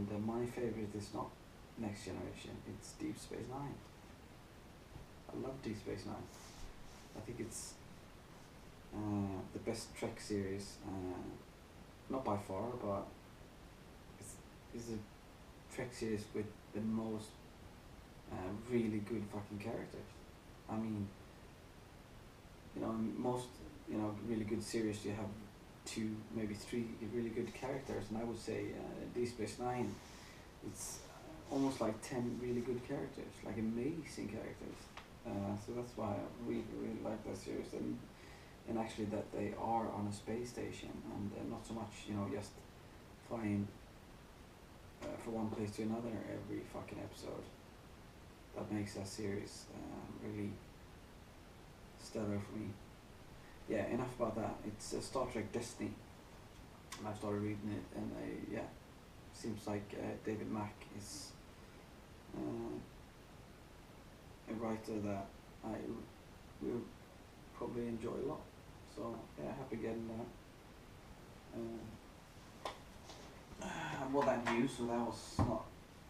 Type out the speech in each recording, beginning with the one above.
and my favorite is not Next Generation, it's Deep Space Nine. I love Deep Space Nine. I think it's the best Trek series, not by far, but it's a Trek series with the most really good fucking characters. I mean, you know, most, you know, really good series you have 2, maybe 3 really good characters, and I would say Deep Space Nine, it's almost like 10 really good characters, like amazing characters. So that's why I really, really like that series, and actually that they are on a space station and not so much, you know, just flying from one place to another every fucking episode. That makes that series really stellar for me. Yeah, enough about that. It's Star Trek Destiny, and I've started reading it, and yeah, seems like David Mack is a writer that I will probably enjoy a lot. So yeah, happy getting that. I bought that new, so that was not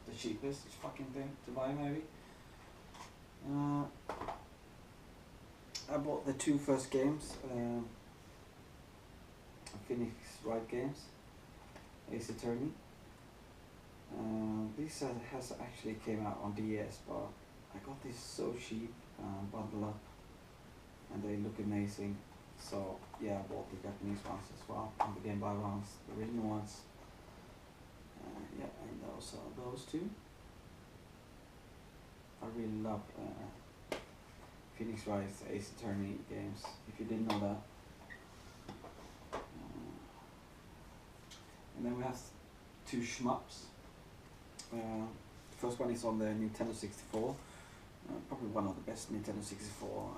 the cheapest fucking thing to buy, maybe. I bought the 2 first games, Phoenix Wright games, Ace Attorney. This has actually came out on DS, but I got this so cheap, bundle up, and they look amazing. So yeah, I bought the Japanese ones as well, and the Game Boy ones, the original ones. Yeah, and those are those 2. I really love Phoenix Wright's Ace Attorney games, if you didn't know that. And then we have 2 shmups. The first one is on the Nintendo 64, probably one of the best Nintendo 64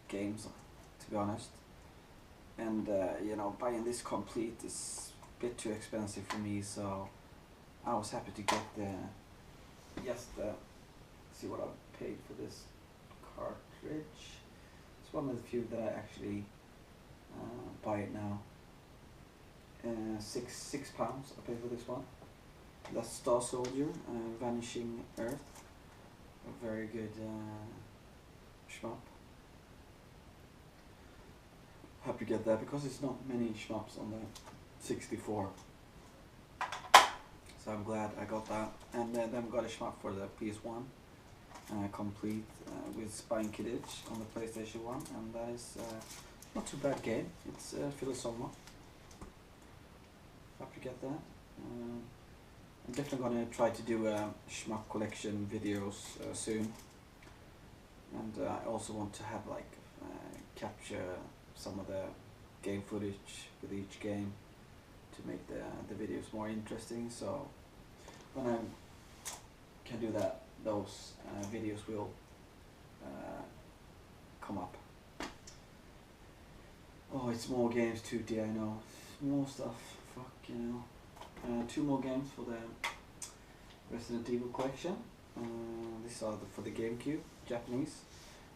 games, to be honest. And you know, buying this complete is a bit too expensive for me, so I was happy to get the see what I paid for this cartridge. It's one of the few that I actually buy it now. £6 I paid for this one. That's Star Soldier, Vanishing Earth. A very good shmup. Happy to get that because it's not many shmups on the 64. So I'm glad I got that. And then we got a shmup for the PS1, complete with Spine Kidditch on the PlayStation 1, and that is not too bad game. It's Philosoma. Happy to get that. I'm definitely gonna try to do shmup collection videos soon, and I also want to have like capture some of the game footage with each game to make the videos more interesting. So when I can do that, those videos will come up. Oh, it's more games too, I know. More stuff. Fuck, you know. 2 more games for the Resident Evil collection. These are for the GameCube, Japanese.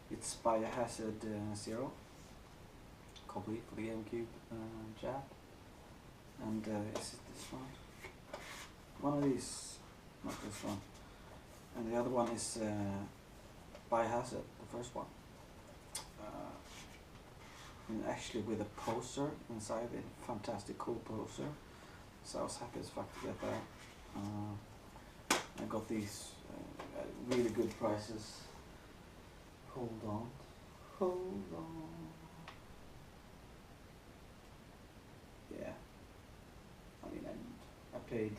It's Biohazard 0, complete for the GameCube, Jap. And is it this one? One of these, not this one. And the other one is Biohazard, the first one. And actually with a poster inside it, fantastic cool poster. So I was happy as fuck to get that. I got these at really good prices. Hold on. Yeah. I mean, I paid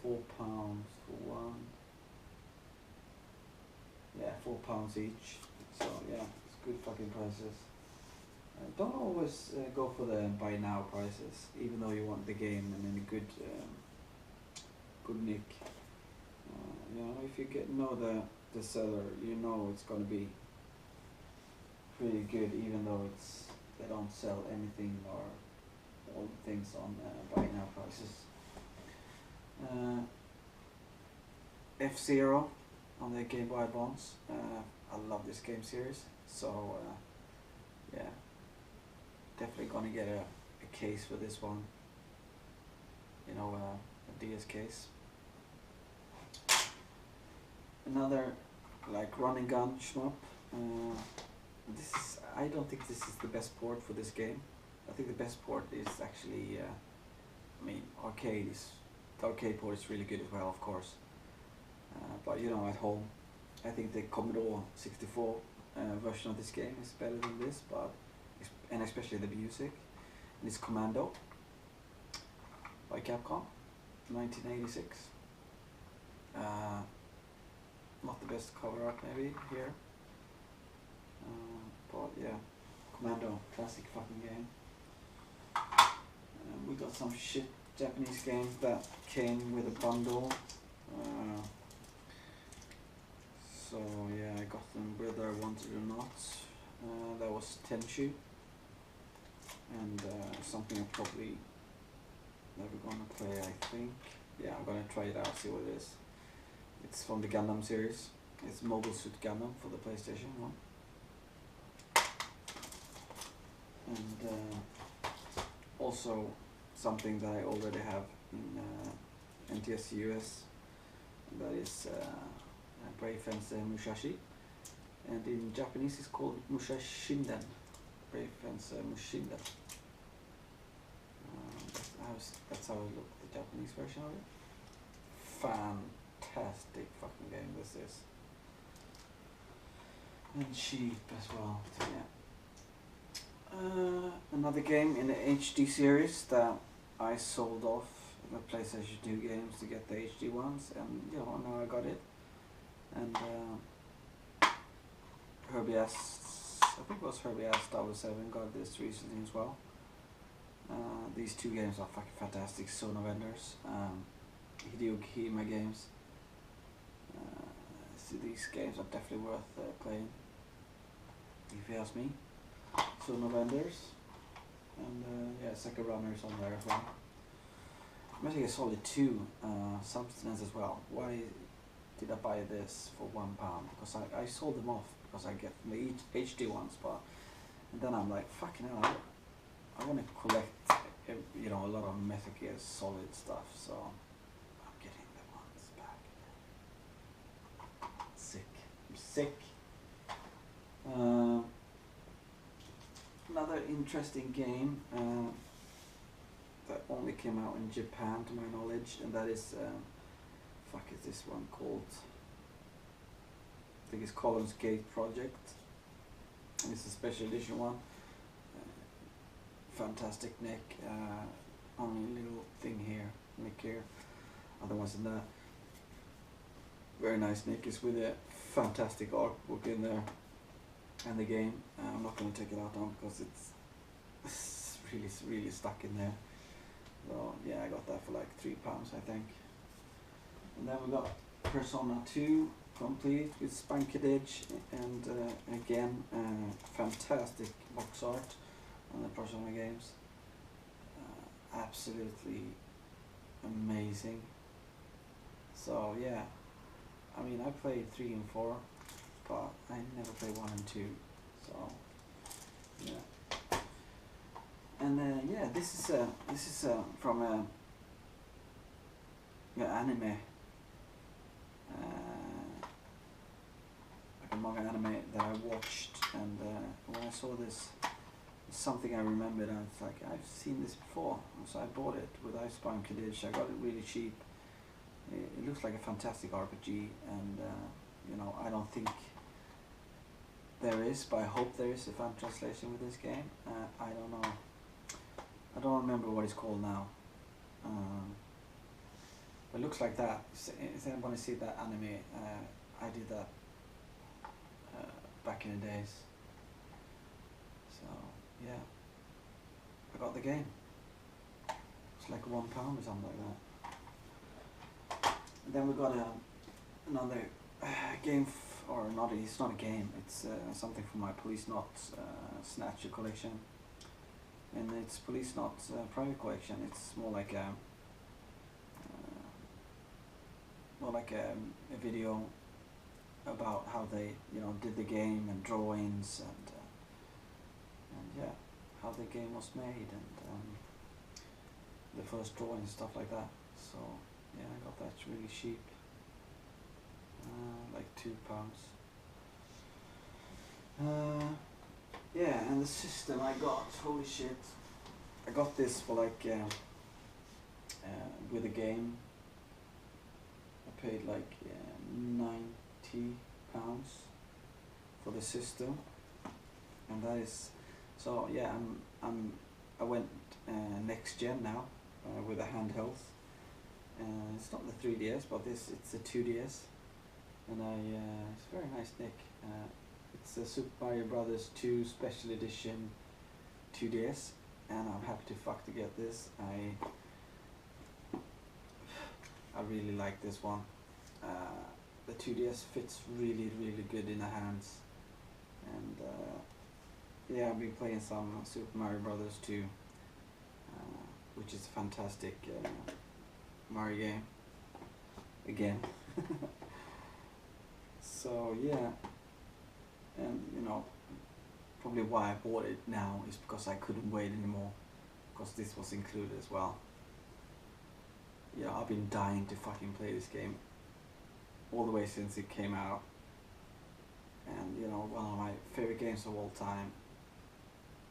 £4 for one. Yeah, £4 each. So yeah, it's good fucking prices. Don't always go for the buy now prices, even though you want the game and in a good nick. You know, if you know the seller, you know it's gonna be pretty good, even though they don't sell anything or all the things on buy now prices. F-Zero on the Game Boy Advance. I love this game series, so yeah. Definitely gonna get a case for this one. You know, PS case. Another like run and gun shmup. I don't think this is the best port for this game. I think the best port is actually, I mean, the arcade port is really good as well, of course. But you know, at home, I think the Commodore 64 version of this game is better than this, and especially the music. And it's Commando by Capcom, 1986. Not the best cover art maybe here, but yeah, Commando, classic fucking game. We got some shit Japanese games that came with a bundle. So yeah, I got them whether I wanted or not. That was Tenchu, and something I'm probably never gonna play, I think. Yeah, I'm gonna try it out, see what it is. It's from the Gundam series. It's Mobile Suit Gundam for the PlayStation 1. And also something that I already have in NTS US, and that is Brave Fence Mushashi. And in Japanese it's called Mushashinden. Brave Fence Mushinden. That's how it looks, the Japanese version of it. Fantastic fucking game this is. And cheap as well, so yeah. Another game in the HD series that I sold off the PlayStation 2 games to get the HD ones, and you know, now I got it. And Herbie S, I think it was Herbie S07 got this recently as well. These two games are fucking fantastic, Sono Vendors, Hideo Kojima games. So these games are definitely worth playing, if you ask me. Sono Vendors, and yeah, Second Runner is on there as well. Metal Gear Solid 2, Substance as well. Why did I buy this for £1? Because I sold them off because I get the HD ones, but and then I'm like, fucking hell, I want to collect, you know, a lot of Metal Gear Solid stuff, so I'm getting the ones back. I'm sick. Another interesting game that only came out in Japan to my knowledge, and that is, fuck is this one called? I think it's Columns Gate Project, and it's a special edition one. Fantastic Nick, only little thing here, Nick here, otherwise than that, very nice Nick is with a fantastic art book in there, and the game, I'm not going to take it out on because it's really stuck in there, so yeah, I got that for like £3 I think. And then we got Persona 2 complete with Spankadage, and again, fantastic box art on the Persona games, absolutely amazing. So yeah, I mean, I played 3 and 4, but I never played 1 and 2, so yeah. And yeah, this is from a anime, like a manga anime that I watched, and when I saw this, something I remembered, and it's like, I've seen this before, so I bought it with Iceborne Kaddish. I got it really cheap. It looks like a fantastic RPG, and you know, I don't think there is, but I hope there is a fan translation with this game. I don't know. I don't remember what it's called now. But it looks like that. If anyone see that anime, I did that back in the days. So yeah, I got the game. It's like £1 or something like that. And then we got another game, or not. It's not a game. It's something from my Police Not Snatcher collection, and it's Police Not private collection. It's more like a video about how they, you know, did the game, and drawings, and yeah, how the game was made, and the first drawings and stuff like that. So Yeah, I got that really cheap. Like £2. Yeah, and the system I got, holy shit. I got this for like, with a game. I paid like £90 for the system, and that is, so yeah, I went next gen now with a handheld. It's not the 3DS, but it's the 2DS, and it's a very nice nick. It's a Super Mario Brothers 2 Special Edition 2DS, and I'm happy to fuck to get this. I really like this one. The 2DS fits really good in the hands, and yeah, I've been playing some Super Mario Brothers 2, which is a fantastic Mario game again. So yeah, and you know, probably why I bought it now is because I couldn't wait anymore, because this was included as well. Yeah, I've been dying to fucking play this game all the way since it came out, and you know, one of my favorite games of all time,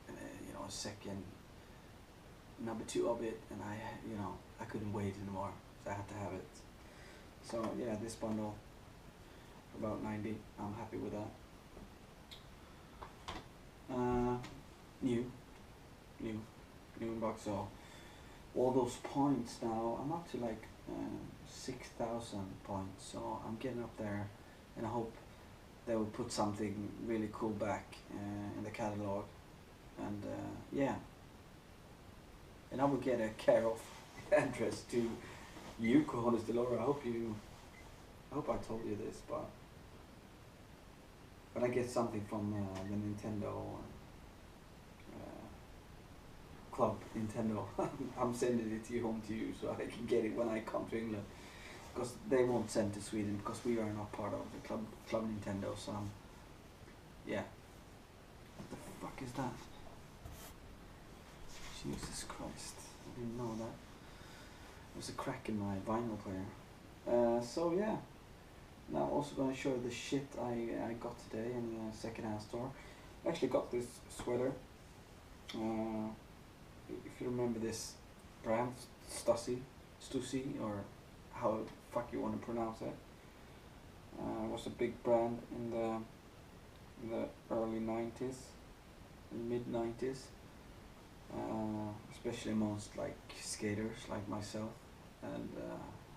and you know, number 2 of it, and I couldn't wait anymore, so I had to have it. So yeah, this bundle, about 90, I'm happy with that. New inbox, so all those points now, I'm up to like 6,000 points, so I'm getting up there, and I hope they will put something really cool back in the catalog, and yeah, and I will get a care of address to you, Cojones de Lora. I hope I told you this, but I get something from the Nintendo Club Nintendo. I'm sending it to you, home to you, so I can get it when I come to England, because they won't send to Sweden because we are not part of the Club Nintendo. So yeah. What the fuck is that? Jesus Christ! I didn't know that. There's a crack in my vinyl player. So yeah. Now I'm also going to show you the shit I got today in the second-hand store. I actually got this sweater. If you remember this brand, Stussy, or how the fuck you want to pronounce it. It was a big brand in the early 90s, mid 90s, especially amongst like skaters like myself and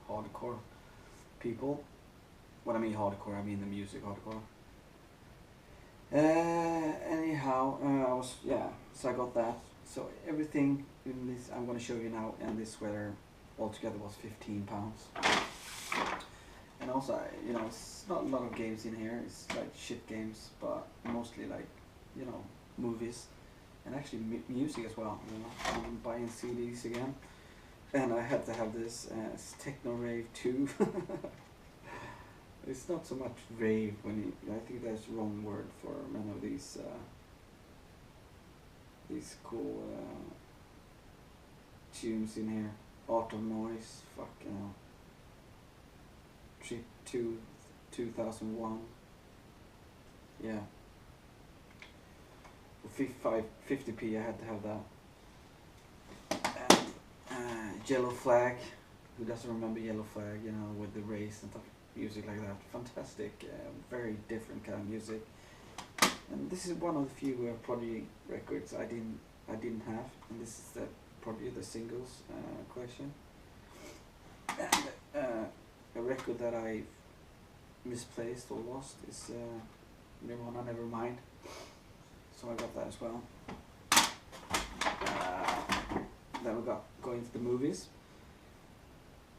hardcore people. When I mean hardcore, I mean the music hardcore. Anyhow, so I got that. So everything in this I'm going to show you now, and this sweater altogether was £15. And also, you know, it's not a lot of games in here. It's like shit games, but mostly like, you know, movies, and actually music as well. You know, I'm buying CDs again, and I had to have this. It's Techno Rave 2. It's not so much rave I think that's the wrong word for many of these cool tunes in here. Art of Noise, fucking hell. Trip to 2001. Yeah. For 50p I had to have that. And Yellow Flag. Who doesn't remember Yellow Flag, you know, with the race and stuff. Music like that, fantastic, very different kind of music, and this is one of the few Prodigy records I didn't have, and this is the Prodigy the singles collection, and a record that I misplaced or lost is Nirvana Nevermind, so I got that as well. Then we got going to the movies.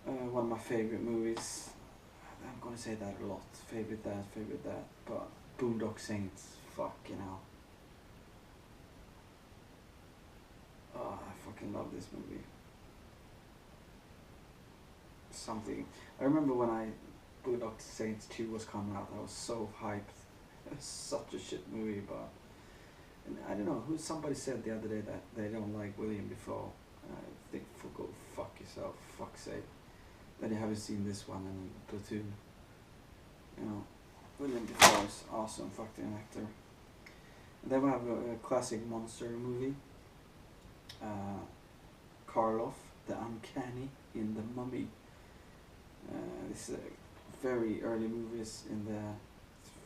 One of my favorite movies. I'm gonna say that a lot. Favorite that, but Boondock Saints, fucking hell. Oh, I fucking love this movie. Something. I remember when Boondock Saints 2 was coming out, I was so hyped. It was such a shit movie, but and I don't know, somebody said the other day that they don't like William Dafoe. I think, go fuck yourself, fuck's sake. that you haven't seen this one and Platoon. You know, William Dafoe is awesome fucking actor. And then we have a classic monster movie. Karloff, the Uncanny in the Mummy. This is very early movies in the,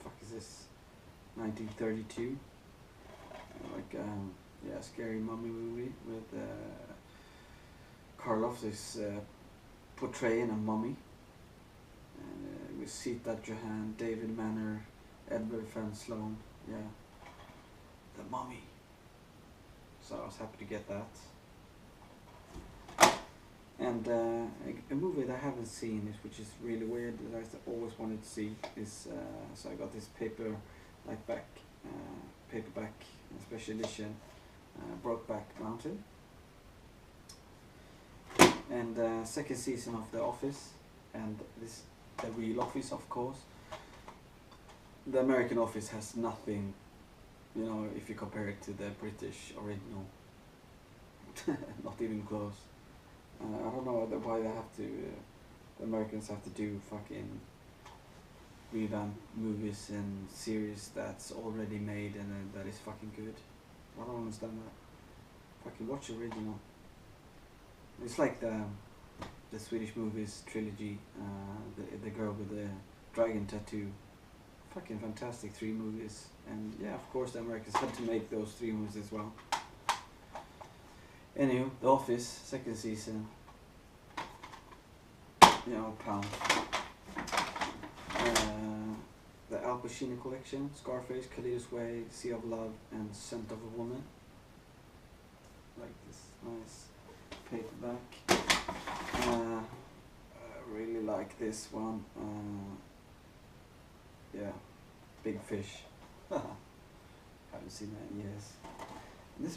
fuck is this, 1932. Yeah, scary mummy movie with Karloff is portraying a mummy. And with Sita Johan, David Manner, Edward Van Sloan, yeah, the Mummy. So I was happy to get that. And a movie that I haven't seen, which is really weird, that I always wanted to see, is so I got this paperback special edition, Brokeback Mountain, and second season of The Office, and this the real Office, of course. The American Office has nothing, you know, if you compare it to the British original. Not even close. I don't know why they have to. The Americans have to do fucking revamp movies and series that's already made and that is fucking good. I don't understand that. Fucking watch original. It's like the Swedish movies trilogy. The girl with the dragon tattoo. Fucking fantastic 3 movies. And yeah, of course the Americans had to make those 3 movies as well. Anyway, The Office, second season. You know, pound. The Al Pacino collection, Scarface, Kalida's Way, Sea of Love, and Scent of a Woman. Like this nice paperback. I really like this one. Yeah, Big Fish. Haven't seen that in years. And this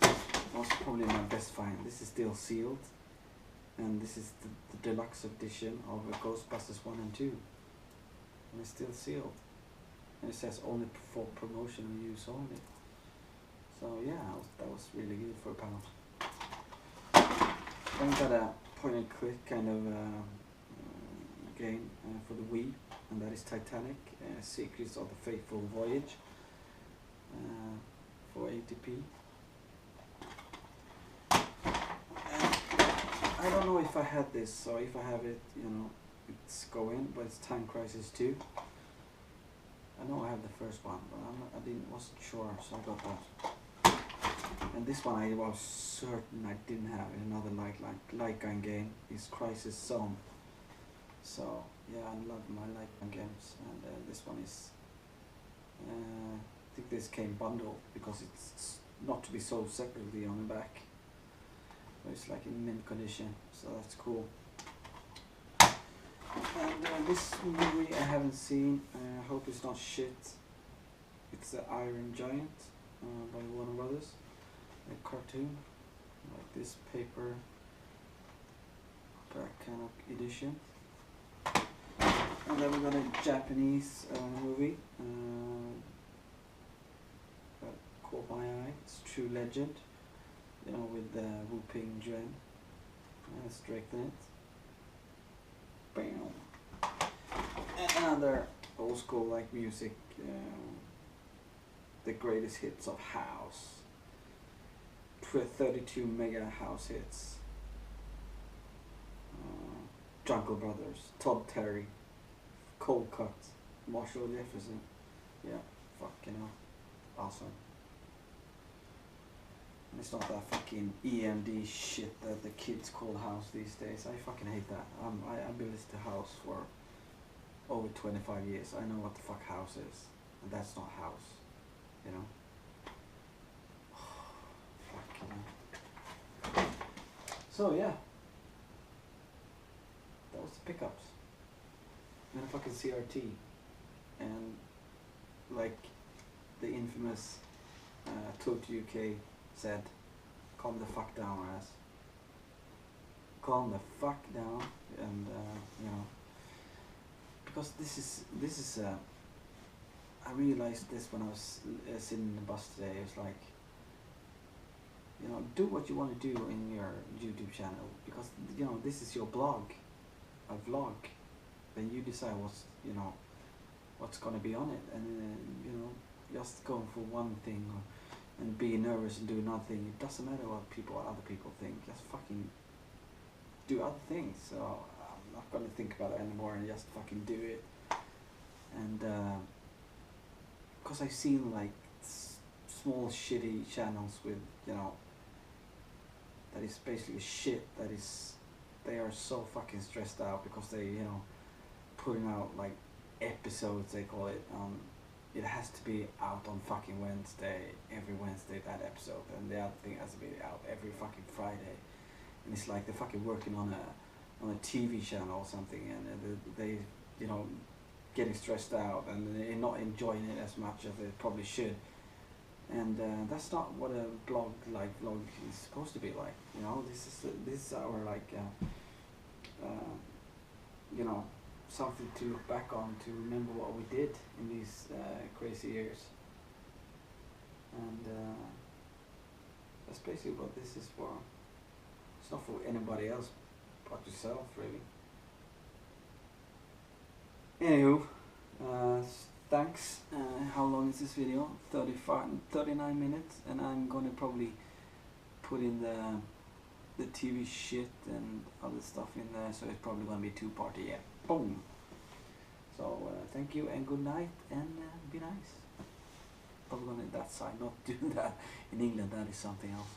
was probably my best find. This is still sealed, and this is the deluxe edition of Ghostbusters 1 and 2. And it's still sealed. And it says only for promotional use only. So yeah, that was really good for a £1. Then we got a point and click kind of game for the Wii, and that is Titanic, Secrets of the Fateful Voyage, for ATP. I don't know if I had this, or if I have it, you know, it's going, but it's Time Crisis 2. I know I have the first one, but wasn't sure, so I got that. And this one I was certain I didn't have. Another light gun game is Crisis Zone. So yeah, I love my light gun games, and this one is. I think this came bundled because it's not to be sold separately on the back. But it's like in mint condition, so that's cool. And this movie I haven't seen. I hope it's not shit. It's the Iron Giant by Warner Brothers. A cartoon, like this paper back kind of edition. And then we got a Japanese movie that caught my eye. It's True Legend, you know, with Wu Ping Juan. Straighten it. Bam. And another old school like music, the greatest hits of house. 32 mega house hits. Jungle Brothers, Todd Terry, Cold Cut, Marshall Jefferson. Yeah, fucking hell. Awesome. And it's not that fucking EMD shit that the kids call house these days. I fucking hate that. I've been listening to house for over 25 years. I know what the fuck house is. And that's not house. You know? So yeah, that was the pickups, and a fucking CRT, and like the infamous Toto UK said, calm the fuck down, ass. Calm the fuck down, and you know, because this is I realized this when I was sitting in the bus today. It was like, you know, do what you want to do in your YouTube channel, because, you know, this is your blog. a vlog, then you decide what's gonna be on it, and just going for one thing and being nervous and do nothing. It doesn't matter what other people think. Just fucking do other things. So I'm not gonna think about it anymore and just fucking do it. And because I've seen like small shitty channels with that is basically shit. They are so fucking stressed out because they putting out like episodes, they call it. It has to be out on fucking Wednesday, every Wednesday, that episode, and the other thing has to be out every fucking Friday. And it's like they're fucking working on a TV channel or something, and they getting stressed out, and they're not enjoying it as much as they probably should. And that's not what a vlog is supposed to be like. This is our like something to look back on, to remember what we did in these crazy years. And that's basically what this is for. It's not for anybody else but yourself, really. Anywho, thanks. How long is this video? 39 minutes, and I'm gonna probably put in the TV shit and other stuff in there, so it's probably gonna be 2-part. Yeah, boom. So thank you and good night, and be nice. Probably gonna that side, not do that in England. That is something else.